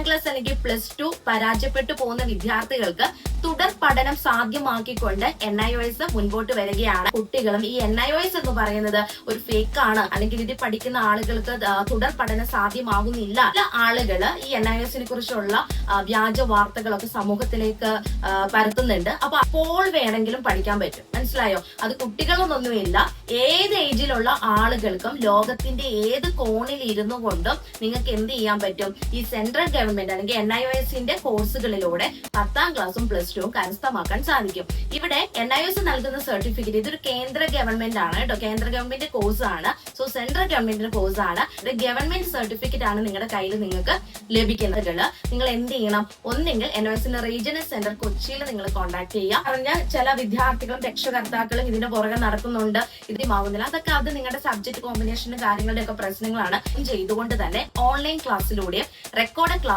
Class അല്ലെങ്കിൽ +2 പരാജയപ്പെട്ടു പോകുന്ന വിദ്യാർത്ഥികൾക്ക് തുടർ പഠനം സാധ്യമാക്കിക്കൊണ്ട് NIOS മുൻപോട്ട് വരികയാണ്. കുട്ടികളും ഈ NIOS എന്ന് പറയുന്നത് ഒരു ഫേക്ക് ആണ്, അല്ലെങ്കിൽ ഇത് പഠിക്കുന്ന ആളുകൾക്ക് തുടർ പഠനം സാധ്യമാകുന്നില്ല. ആളുകള് ഈ NIOSനെ കുറിച്ചുള്ള വ്യാജ വാർത്തകളൊക്കെ സമൂഹത്തിലേക്ക് പരത്തുന്നുണ്ട്. അപ്പൊ അപ്പോൾ വേണമെങ്കിലും പഠിക്കാൻ പറ്റും. മനസ്സിലായോ? അത് കുട്ടികളൊന്നൊന്നുമില്ല, ഏത് ഏജിലുള്ള ആളുകൾക്കും ലോകത്തിന്റെ ഏത് കോണിൽ ഇരുന്നു കൊണ്ടും നിങ്ങൾക്ക് എന്ത് ചെയ്യാൻ പറ്റും? ഈ സെൻട്രൽ ഗവൺമെന്റ് അല്ലെങ്കിൽ NIOSന്റെ കോഴ്സുകളിലൂടെ 10ാം ക്ലാസ്സും +2 കരസ്ഥമാക്കാൻ സാധിക്കും. ഇവിടെ NIOS നൽകുന്ന സർട്ടിഫിക്കറ്റ് ഇതൊരു കേന്ദ്ര ഗവൺമെന്റ് ആണ് കേട്ടോ, കേന്ദ്ര ഗവൺമെന്റ് കോഴ്സ് ആണ്. സോ സെൻട്രൽ ഗവൺമെന്റിന്റെ കോഴ്സ് ആണ്. ഇത് ഗവൺമെന്റ് സർട്ടിഫിക്കറ്റ് ആണ് നിങ്ങളുടെ കയ്യിൽ നിങ്ങൾക്ക് ലഭിക്കുന്നത്. നിങ്ങൾ എന്ത് ചെയ്യണം? ഒന്നെങ്കിൽ NIOSന്റെ റീജിയണൽ സെന്റർ കൊച്ചിയിൽ നിങ്ങൾ കോൺടാക്ട് ചെയ്യുക. പറഞ്ഞ ചില വിദ്യാർത്ഥികളും രക്ഷകർത്താക്കളും ഇതിന്റെ പുറകെ നടക്കുന്നുണ്ട്, ഇതുമാകുന്നില്ല. അതൊക്കെ അത് നിങ്ങളുടെ സബ്ജക്ട് കോമ്പിനേഷനും കാര്യങ്ങളുടെ ഒക്കെ പ്രശ്നങ്ങളാണ്. ചെയ്തുകൊണ്ട് തന്നെ ഓൺലൈൻ ക്ലാസ്സിലൂടെ റെക്കോർഡ്